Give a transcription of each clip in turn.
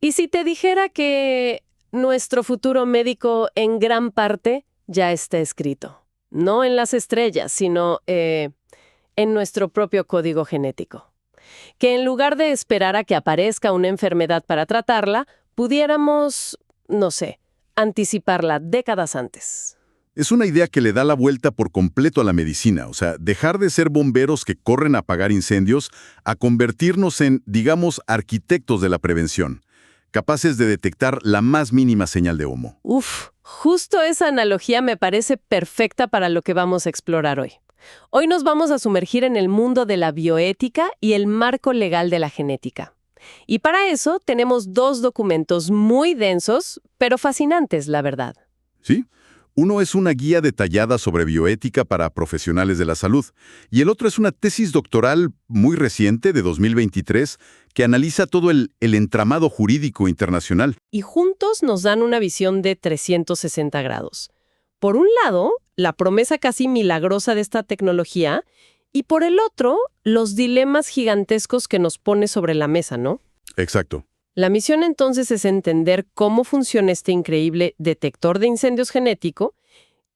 ¿Y si te dijera que nuestro futuro médico en gran parte ya está escrito? No en las estrellas, sino en nuestro propio código genético. Que en lugar de esperar a que aparezca una enfermedad para tratarla, pudiéramos, no sé, anticiparla décadas antes. Es una idea que le da la vuelta por completo a la medicina, o sea, dejar de ser bomberos que corren a apagar incendios a convertirnos en, digamos, arquitectos de la prevención, capaces de detectar la más mínima señal de humo. Uf, justo esa analogía me parece perfecta para lo que vamos a explorar hoy. Hoy nos vamos a sumergir en el mundo de la bioética y el marco legal de la genética. Y para eso tenemos dos documentos muy densos, pero fascinantes, la verdad. ¿Sí? Uno es una guía detallada sobre bioética para profesionales de la salud, y el otro es una tesis doctoral muy reciente de 2023 que analiza todo el entramado jurídico internacional. Y juntos nos dan una visión de 360 grados. Por un lado, la promesa casi milagrosa de esta tecnología, y por el otro, los dilemas gigantescos que nos pone sobre la mesa, ¿no? Exacto. La misión entonces es entender cómo funciona este increíble detector de incendios genético,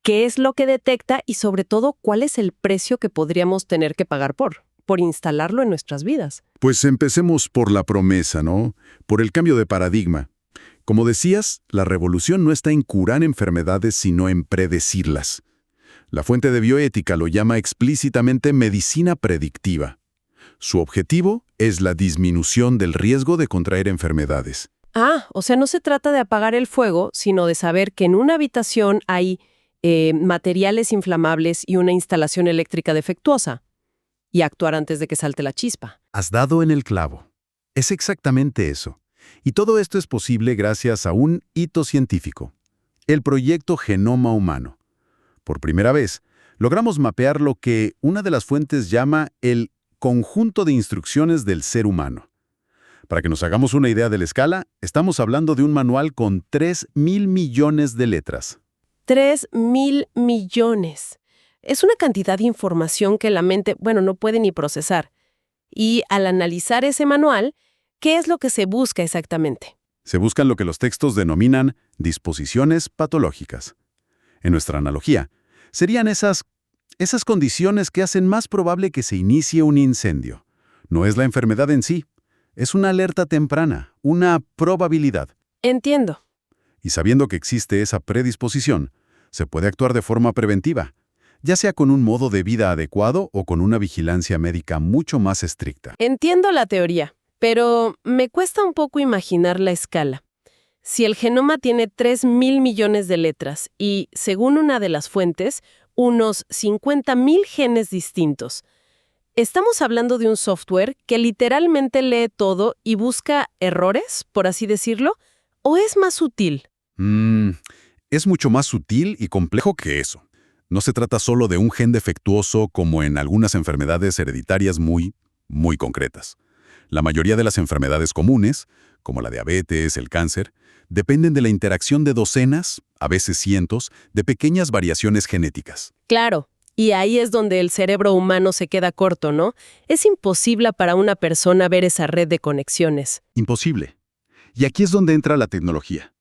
qué es lo que detecta y sobre todo cuál es el precio que podríamos tener que pagar por instalarlo en nuestras vidas. Pues empecemos por la promesa, ¿no? Por el cambio de paradigma. Como decías, la revolución no está en curar enfermedades, sino en predecirlas. La fuente de bioética lo llama explícitamente medicina predictiva. Su objetivo es la disminución del riesgo de contraer enfermedades. O sea, no se trata de apagar el fuego, sino de saber que en una habitación hay materiales inflamables y una instalación eléctrica defectuosa, y actuar antes de que salte la chispa. Has dado en el clavo. Es exactamente eso. Y todo esto es posible gracias a un hito científico, el proyecto Genoma Humano. Por primera vez, logramos mapear lo que una de las fuentes llama el conjunto de instrucciones del ser humano. Para que nos hagamos una idea de la escala, estamos hablando de un manual con 3.000 millones de letras. 3.000 millones. Es una cantidad de información que la mente, no puede ni procesar. Y al analizar ese manual, ¿qué es lo que se busca exactamente? Se buscan lo que los textos denominan disposiciones patológicas. En nuestra analogía, serían esas condiciones que hacen más probable que se inicie un incendio. No es la enfermedad en sí, es una alerta temprana, una probabilidad. Entiendo. Y sabiendo que existe esa predisposición, se puede actuar de forma preventiva, ya sea con un modo de vida adecuado o con una vigilancia médica mucho más estricta. Entiendo la teoría, pero me cuesta un poco imaginar la escala. Si el genoma tiene 3.000 millones de letras y, según una de las fuentes, unos 50.000 genes distintos, ¿estamos hablando de un software que literalmente lee todo y busca errores, por así decirlo? ¿O es más sutil? Es mucho más sutil y complejo que eso. No se trata solo de un gen defectuoso como en algunas enfermedades hereditarias muy concretas. La mayoría de las enfermedades comunes, como la diabetes, el cáncer, dependen de la interacción de docenas, a veces cientos, de pequeñas variaciones genéticas. Claro, y ahí es donde el cerebro humano se queda corto, ¿no? Es imposible para una persona ver esa red de conexiones. Imposible. Y aquí es donde entra la tecnología.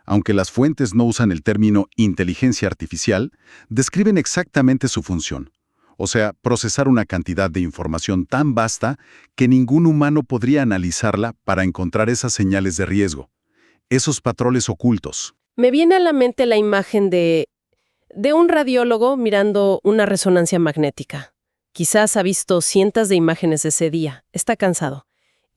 Aunque las fuentes no usan el término inteligencia artificial, describen exactamente su función. O sea, procesar una cantidad de información tan vasta que ningún humano podría analizarla para encontrar esas señales de riesgo, esos patrones ocultos. Me viene a la mente la imagen de un radiólogo mirando una resonancia magnética. Quizás ha visto cientos de imágenes ese día, está cansado.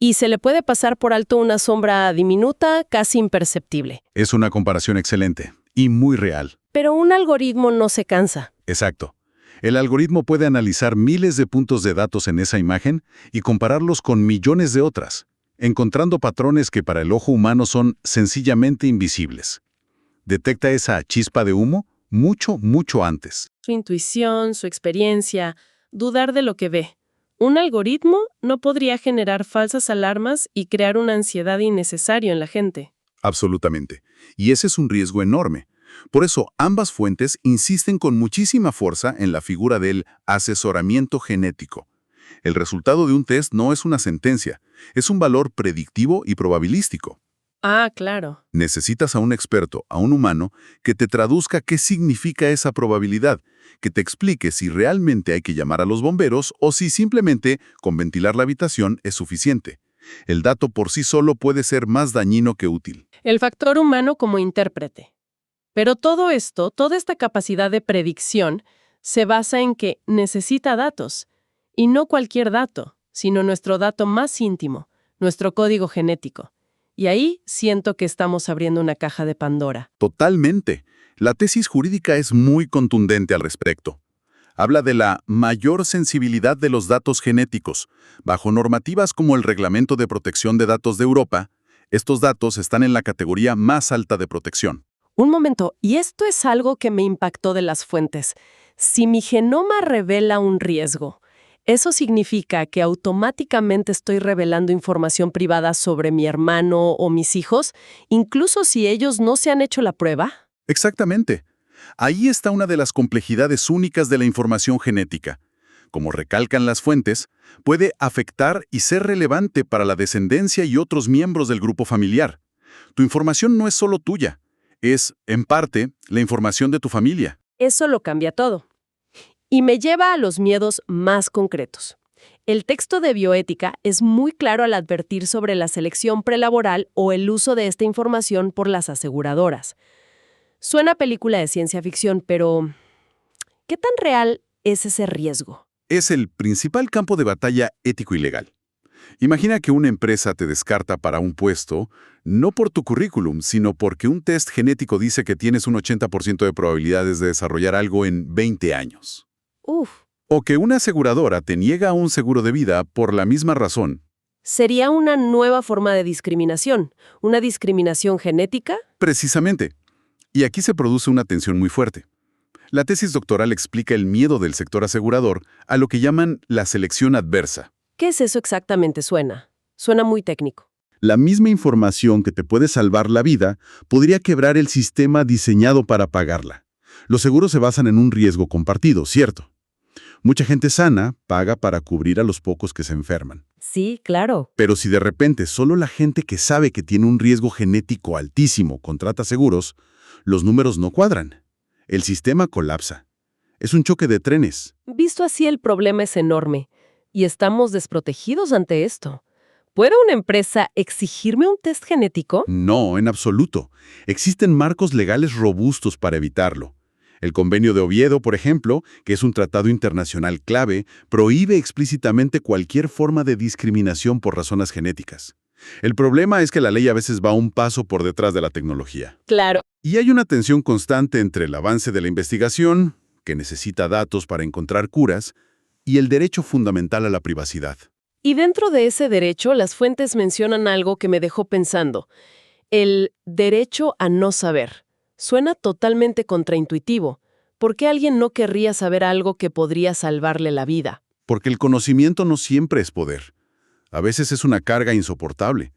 Y se le puede pasar por alto una sombra diminuta, casi imperceptible. Es una comparación excelente y muy real. Pero un algoritmo no se cansa. Exacto. El algoritmo puede analizar miles de puntos de datos en esa imagen y compararlos con millones de otras, encontrando patrones que para el ojo humano son sencillamente invisibles. Detecta esa chispa de humo mucho antes. Su intuición, su experiencia, dudar de lo que ve. Un algoritmo no podría generar falsas alarmas y crear una ansiedad innecesaria en la gente. Absolutamente. Y ese es un riesgo enorme. Por eso, ambas fuentes insisten con muchísima fuerza en la figura del asesoramiento genético. El resultado de un test no es una sentencia, es un valor predictivo y probabilístico. Ah, claro. Necesitas a un experto, a un humano, que te traduzca qué significa esa probabilidad, que te explique si realmente hay que llamar a los bomberos o si simplemente con ventilar la habitación es suficiente. El dato por sí solo puede ser más dañino que útil. El factor humano como intérprete. Pero todo esto, toda esta capacidad de predicción, se basa en que necesita datos. Y no cualquier dato, sino nuestro dato más íntimo, nuestro código genético. Y ahí siento que estamos abriendo una caja de Pandora. Totalmente. La tesis jurídica es muy contundente al respecto. Habla de la mayor sensibilidad de los datos genéticos. Bajo normativas como el Reglamento de Protección de Datos de Europa, estos datos están en la categoría más alta de protección. Un momento, y esto es algo que me impactó de las fuentes. Si mi genoma revela un riesgo, ¿eso significa que automáticamente estoy revelando información privada sobre mi hermano o mis hijos, incluso si ellos no se han hecho la prueba? Exactamente. Ahí está una de las complejidades únicas de la información genética. Como recalcan las fuentes, puede afectar y ser relevante para la descendencia y otros miembros del grupo familiar. Tu información no es solo tuya, es, en parte, la información de tu familia. Eso lo cambia todo. Y me lleva a los miedos más concretos. El texto de bioética es muy claro al advertir sobre la selección prelaboral o el uso de esta información por las aseguradoras. Suena a película de ciencia ficción, pero ¿qué tan real es ese riesgo? Es el principal campo de batalla ético y legal. Imagina que una empresa te descarta para un puesto, no por tu currículum, sino porque un test genético dice que tienes un 80% de probabilidades de desarrollar algo en 20 años. Uf, O que una aseguradora te niega un seguro de vida por la misma razón. sería una nueva forma de discriminación. ¿Una discriminación genética? Precisamente. Y aquí se produce una tensión muy fuerte. La tesis doctoral explica el miedo del sector asegurador a lo que llaman la selección adversa. ¿Qué es eso exactamente? Suena muy técnico. La misma información que te puede salvar la vida podría quebrar el sistema diseñado para pagarla. Los seguros se basan en un riesgo compartido, ¿cierto? Mucha gente sana paga para cubrir a los pocos que se enferman. Sí, claro. Pero si de repente solo la gente que sabe que tiene un riesgo genético altísimo contrata seguros, los números no cuadran. El sistema colapsa. Es un choque de trenes. Visto así, el problema es enorme. Y estamos desprotegidos ante esto. ¿Puede una empresa exigirme un test genético? No, en absoluto. Existen marcos legales robustos para evitarlo. El Convenio de Oviedo, por ejemplo, que es un tratado internacional clave, prohíbe explícitamente cualquier forma de discriminación por razones genéticas. El problema es que la ley a veces va un paso por detrás de la tecnología. Claro. Y hay una tensión constante entre el avance de la investigación, que necesita datos para encontrar curas, y el derecho fundamental a la privacidad. Y dentro de ese derecho, las fuentes mencionan algo que me dejó pensando. El derecho a no saber. Suena totalmente contraintuitivo. ¿Por qué alguien no querría saber algo que podría salvarle la vida? Porque el conocimiento no siempre es poder. A veces es una carga insoportable.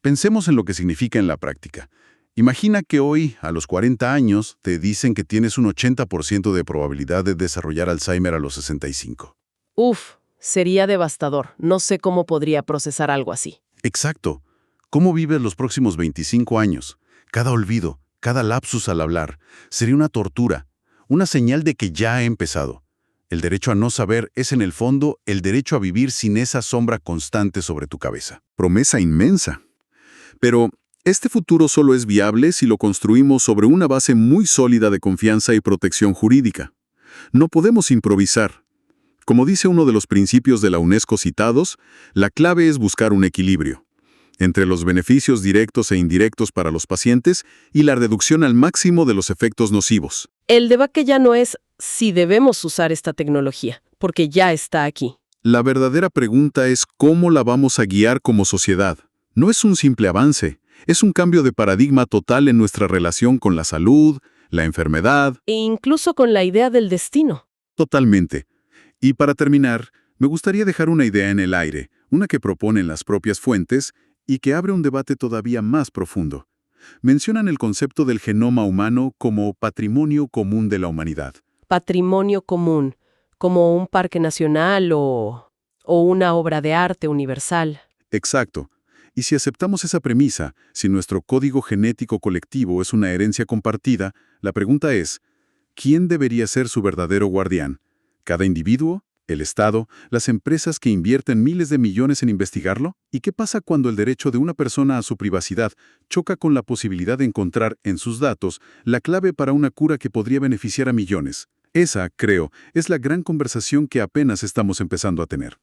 Pensemos en lo que significa en la práctica. Imagina que hoy, a los 40 años, te dicen que tienes un 80% de probabilidad de desarrollar Alzheimer a los 65. Uf, sería devastador. No sé cómo podría procesar algo así. Exacto. ¿Cómo vives los próximos 25 años? Cada olvido, cada lapsus al hablar, sería una tortura, una señal de que ya ha empezado. El derecho a no saber es, en el fondo, el derecho a vivir sin esa sombra constante sobre tu cabeza. Promesa inmensa. Pero este futuro solo es viable si lo construimos sobre una base muy sólida de confianza y protección jurídica. No podemos improvisar. Como dice uno de los principios de la UNESCO citados, la clave es buscar un equilibrio entre los beneficios directos e indirectos para los pacientes y la reducción al máximo de los efectos nocivos. El debate ya no es si debemos usar esta tecnología, porque ya está aquí. La verdadera pregunta es cómo la vamos a guiar como sociedad. No es un simple avance, es un cambio de paradigma total en nuestra relación con la salud, la enfermedad. E incluso con la idea del destino. Totalmente. Y para terminar, me gustaría dejar una idea en el aire, una que proponen las propias fuentes y que abre un debate todavía más profundo. Mencionan el concepto del genoma humano como patrimonio común de la humanidad. Patrimonio común, como un parque nacional o una obra de arte universal. Exacto. Y si aceptamos esa premisa, si nuestro código genético colectivo es una herencia compartida, la pregunta es, ¿quién debería ser su verdadero guardián? ¿Cada individuo? ¿El Estado? ¿Las empresas que invierten miles de millones en investigarlo? ¿Y qué pasa cuando el derecho de una persona a su privacidad choca con la posibilidad de encontrar en sus datos la clave para una cura que podría beneficiar a millones? Esa, creo, es la gran conversación que apenas estamos empezando a tener.